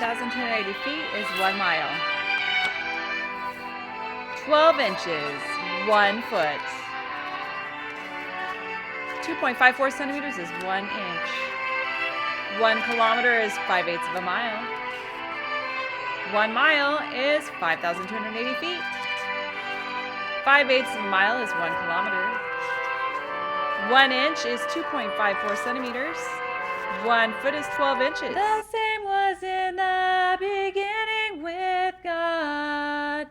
5,280 feet is 1 mile. 12 inches, 1 foot. 2.54 centimeters is 1 inch. 1 kilometer is 5/8 of a mile. 1 mile is 5,280 feet. 5/8 of a mile is 1 kilometer. 1 inch is 2.54 centimeters. 1 foot is 12 inches. The same was in the beginning with God.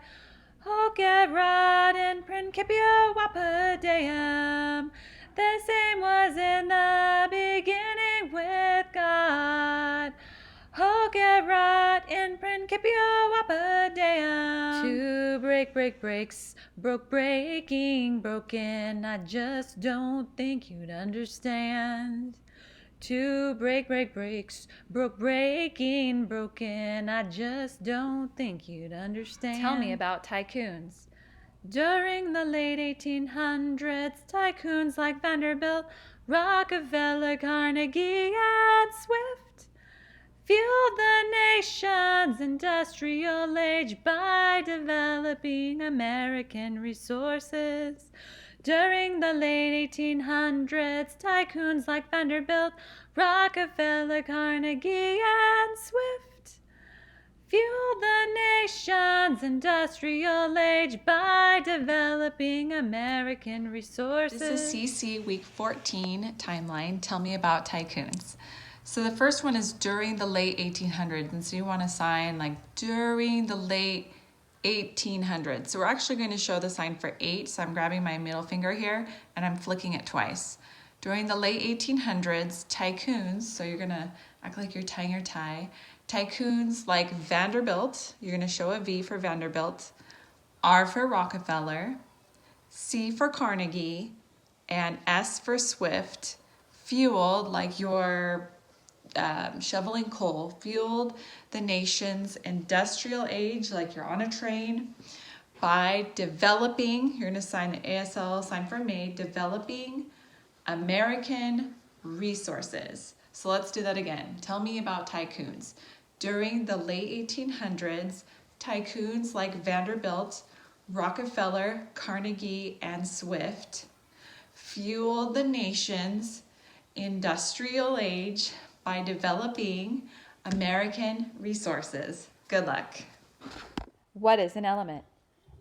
Hoc erat in principio Wapadeum. The same was in the beginning with God. Hoc erat in principio Wapadeum. To breaks, broken. I just don't think you'd understand. To breaks, broken. I just don't think you'd understand. Tell me about tycoons. During the late 1800s, tycoons like Vanderbilt, Rockefeller, Carnegie, and Swift fueled the nation's industrial age by developing American resources. During the late 1800s, tycoons like Vanderbilt, Rockefeller, Carnegie, and Swift fueled the nation's industrial age by developing American resources. This is CC Week 14 timeline. Tell me about tycoons. So the first one is during the late 1800s, and so you want to sign like during the late 1800s. So we're actually going to show the sign for 8, so I'm grabbing my middle finger here and I'm flicking it twice. During the late 1800s, tycoons, so you're going to act like you're tying your tie, tycoons like Vanderbilt, you're going to show a V for Vanderbilt, R for Rockefeller, C for Carnegie, and S for Swift, fueled like you're shoveling coal, fueled the nation's industrial age like you're on a train by developing, you're going to sign an ASL sign for me, developing American resources. So let's do that again. Tell me about tycoons. During the late 1800s, tycoons like Vanderbilt, Rockefeller, Carnegie, and Swift fueled the nation's industrial age by developing American resources. Good luck. What is an element?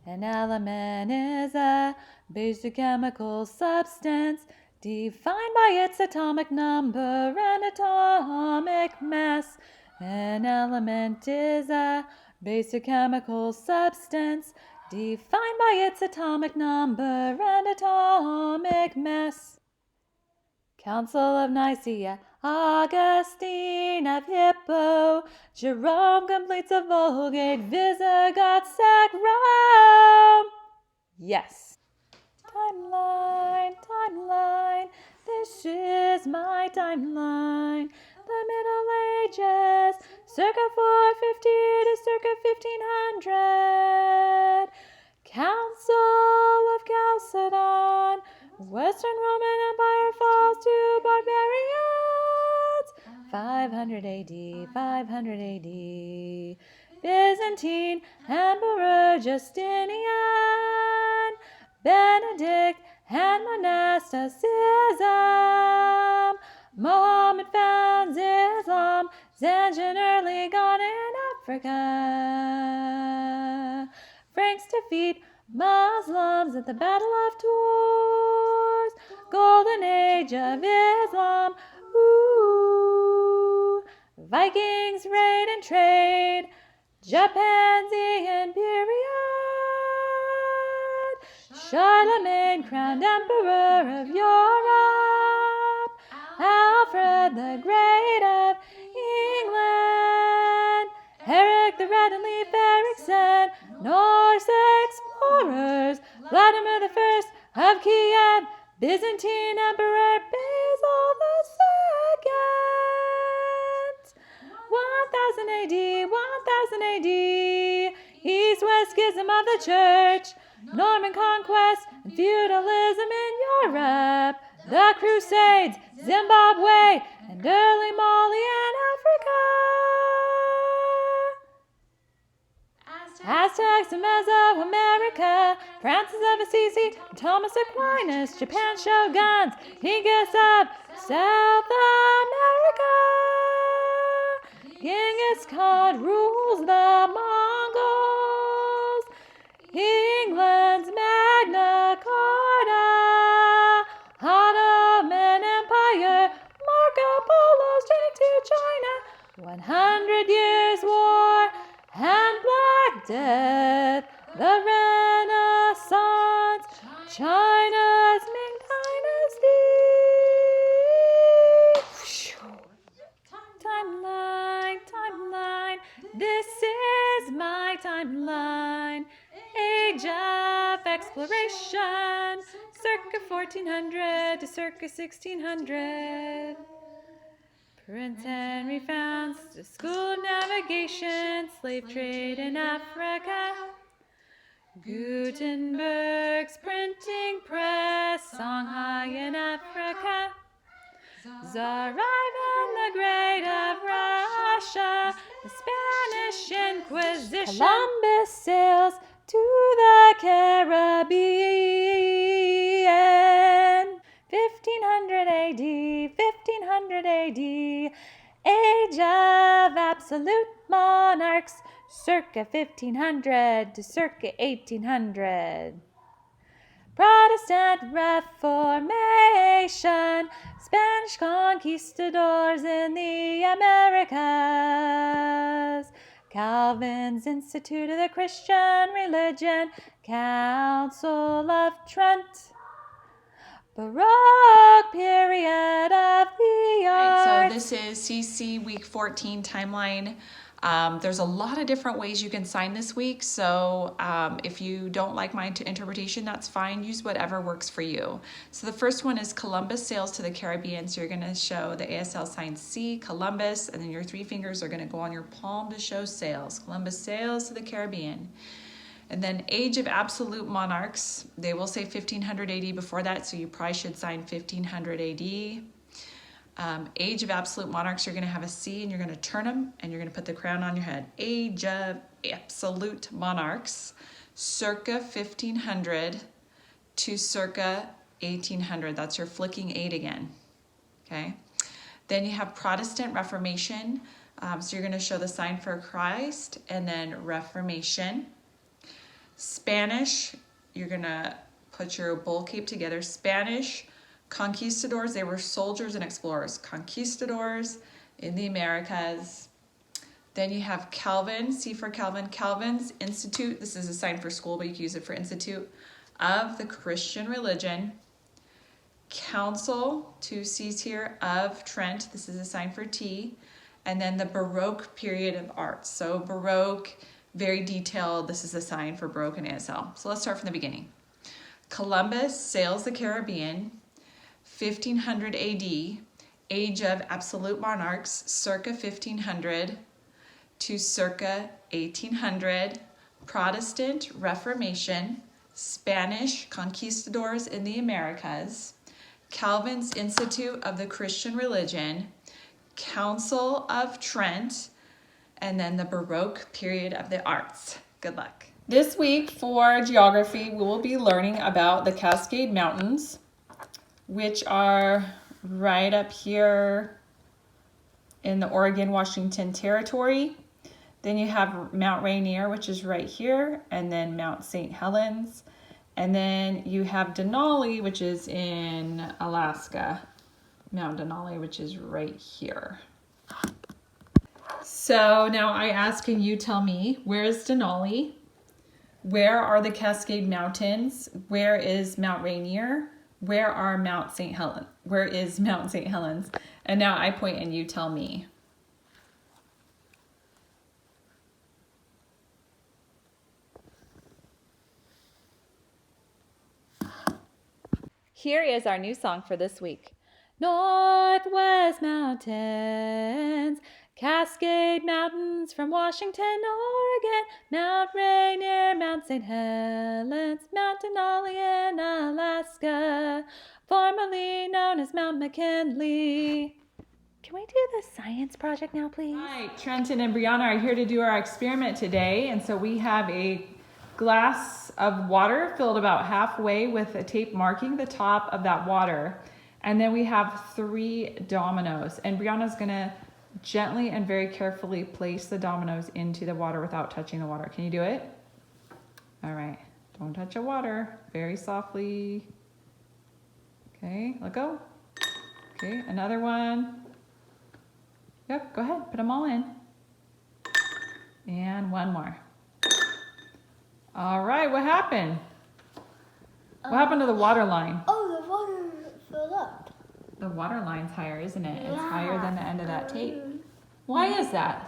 An element is a basic chemical substance defined by its atomic number and atomic mass. An element is a basic chemical substance defined by its atomic number and atomic mass. Council of Nicaea, Augustine of Hippo, Jerome completes a Vulgate, Visigoths sack Rome. Yes. Timeline, this is my timeline. The Middle Ages, circa 450 to circa 1500. Council of Chalcedon, Western Roman Empire falls to barbarians. 500 AD, 500 AD. Byzantine Emperor Justinian, Benedict and monasticism. Mohammed founds Islam, Zanjan early gone in Africa. Franks defeat Muslims at the Battle of Tours. Golden Age of Islam. Ooh. Vikings raid and trade. Japan's Aegean period. Charlemagne crowned Emperor of Europe. Alfred the Great of England. Eric the Red and Leif Erikson. Norse explorers. Vladimir the First of Kiev. Byzantine Emperor Basil II. 1000 AD. East-West schism of the Church. Norman conquest and feudalism in Europe. The Crusades, Zimbabwe, and early Mali and Africa. Aztecs and Mesoamerica, Francis of Assisi, Thomas Aquinas, Japan shoguns, Genghis of South America. Genghis Khan rules the Mongols, England's Magna Carta, Ottoman Empire, Marco Polo's journey to China, 100 Years' War, and Black Death, the Renaissance, China's Ming Dynasty. Timeline, this is my timeline. Age of exploration, circa 1400 to circa 1600. Prince Henry founds the School of Navigation, slave trade in Africa. Gutenberg's printing press, Songhai in Africa. Tsar Ivan the Great of Russia, the Spanish Inquisition. Columbus sails to the Caribbean. 1500 AD, 1500 AD, age of absolute monarchs, circa 1500 to circa 1800. Protestant Reformation, Spanish conquistadors in the Americas. Calvin's Institute of the Christian Religion, Council of Trent. Baroque period of the arts. So this is CC week 14 timeline. There's a lot of different ways you can sign this week. So if you don't like my interpretation, that's fine. Use whatever works for you. So the first one is Columbus sails to the Caribbean. So you're going to show the ASL sign C, Columbus, and then your 3 fingers are going to go on your palm to show sails. Columbus sails to the Caribbean. And then Age of Absolute Monarchs, they will say 1500 AD before that, so you probably should sign 1500 AD. Age of Absolute Monarchs, you're going to have a C and you're going to turn them and you're going to put the crown on your head. Age of Absolute Monarchs, circa 1500 to circa 1800. That's your flicking 8 again. Okay. Then you have Protestant Reformation. So you're going to show the sign for Christ and then Reformation. Spanish, you're going to put your bowl cape together. Spanish conquistadors, they were soldiers and explorers. Conquistadors in the Americas. Then you have Calvin, C for Calvin. Calvin's Institute, this is a sign for school, but you can use it for Institute of the Christian Religion. Council, 2 C's here, of Trent, this is a sign for T. And then the Baroque period of art. So Baroque, very detailed. This is a sign for Baroque and ASL. So let's start from the beginning. Columbus sails the Caribbean, 1500 AD, Age of Absolute Monarchs, circa 1500 to circa 1800, Protestant Reformation, Spanish conquistadors in the Americas, Calvin's Institute of the Christian Religion, Council of Trent, and then the Baroque period of the arts. Good luck. This week for geography, we will be learning about the Cascade Mountains, which are right up here in the Oregon-Washington territory. Then you have Mount Rainier, which is right here, and then Mount St. Helens. And then you have Denali, which is in Alaska. Mount Denali, which is right here. So now I ask, can you tell me, where is Denali? Where are the Cascade Mountains? Where is Mount Rainier? Where are Mount St. Helens? Where is Mount St. Helens? And now I point and you tell me. Here is our new song for this week. Northwest Mountains, Cascade Mountains from Washington, Oregon, Mount Rainier, Mount St. Helens, Mount Denali in Alaska, formerly known as Mount McKinley. can we do the science project now, please? Hi, Trenton and Brianna are here to do our experiment today. And so we have a glass of water filled about halfway with a tape marking the top of that water. And then we have 3 dominoes. And Brianna's gonna gently and very carefully place the dominoes into the water without touching the water. Can you do it? All right, don't touch the water, very softly. Okay, let go. Okay, another one. Yep, go ahead, put them all in. And one more. All right, what happened? What happened to the water line? Oh, the water filled up. The water line's higher, isn't it? It's Yeah. higher than the end of that tape. Why is that?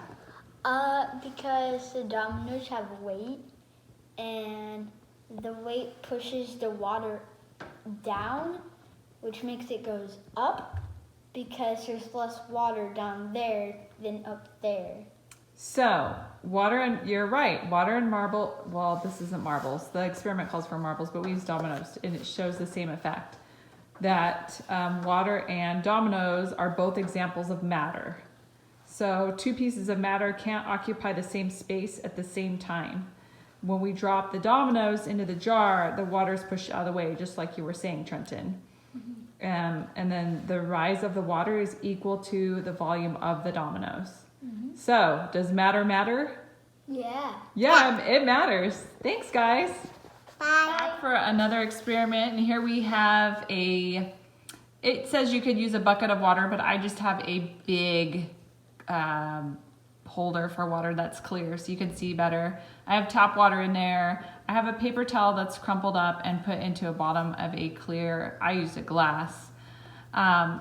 Because the dominoes have weight, and the weight pushes the water down, which makes it goes up, because there's less water down there than up there. So, water and, you're right, water and marble, well, this isn't marbles. The experiment calls for marbles, but we use dominoes, and it shows the same effect. That water and dominoes are both examples of matter. So 2 pieces of matter can't occupy the same space at the same time. When we drop the dominoes into the jar, the water is pushed out of the way, just like you were saying, Trenton. And then the rise of the water is equal to the volume of the dominoes. So, does matter matter? Yeah. Yeah, it matters. Thanks, guys. Bye. For another experiment, and here we have it says you could use a bucket of water, but I just have a big holder for water that's clear so you can see better. I have tap water in there. I have a paper towel that's crumpled up and put into a bottom of a clear, I used a glass.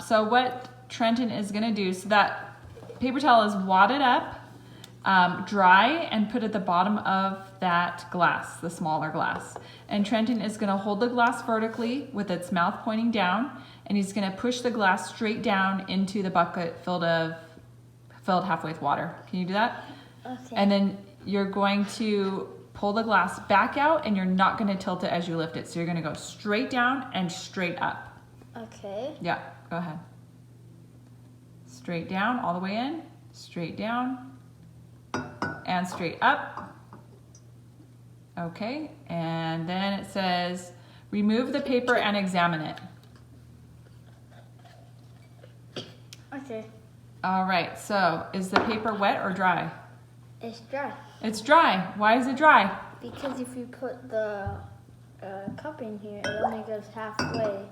So what Trenton is gonna do, so that paper towel is wadded up, dry, and put at the bottom of that glass, the smaller glass. And Trenton is gonna hold the glass vertically with its mouth pointing down, and he's gonna push the glass straight down into the bucket filled halfway with water. Can you do that? Okay. And then you're going to pull the glass back out, and you're not gonna tilt it as you lift it. So you're gonna go straight down and straight up. Okay. Yeah, go ahead. Straight down, all the way in, straight down, and straight up. Okay, and then it says, remove the paper and examine it. Okay. All right, so is the paper wet or dry? It's dry. It's dry. Why is it dry? Because if you put the cup in here, it only goes halfway.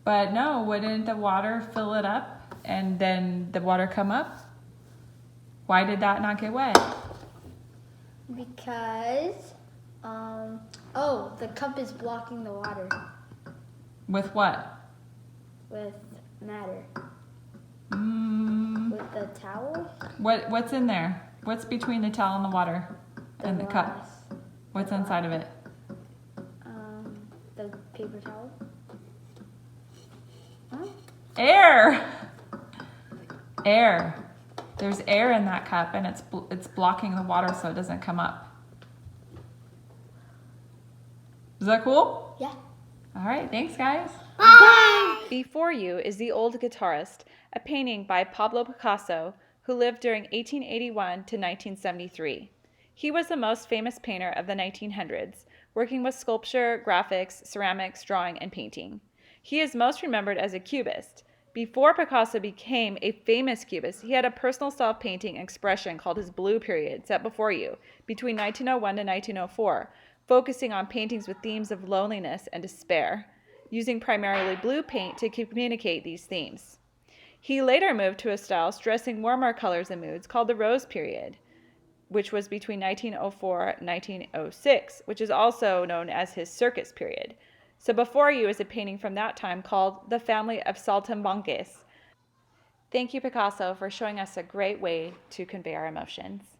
But no, wouldn't the water fill it up and then the water come up? Why did that not get wet? Because, the cup is blocking the water With what? with matter. Mm, With the towel? what's in there? What's between the towel and the water and the cup? glass. What's inside of it? The paper towel. Air. Air. There's air in that cup, and it's blocking the water so it doesn't come up. Is that cool? Yeah. All right, thanks, guys. Before you is The Old Guitarist, a painting by Pablo Picasso, who lived during 1881 to 1973. He was the most famous painter of the 1900s, working with sculpture, graphics, ceramics, drawing, and painting. He is most remembered as a cubist. Before Picasso became a famous cubist, he had a personal style of painting expression called his Blue Period, set before you, between 1901 to 1904, focusing on paintings with themes of loneliness and despair, using primarily blue paint to communicate these themes. He later moved to a style stressing warmer colors and moods called the Rose Period, which was between 1904 and 1906, which is also known as his Circus Period. So before you is a painting from that time called The Family of Saltimbanquis. Thank you, Picasso, for showing us a great way to convey our emotions.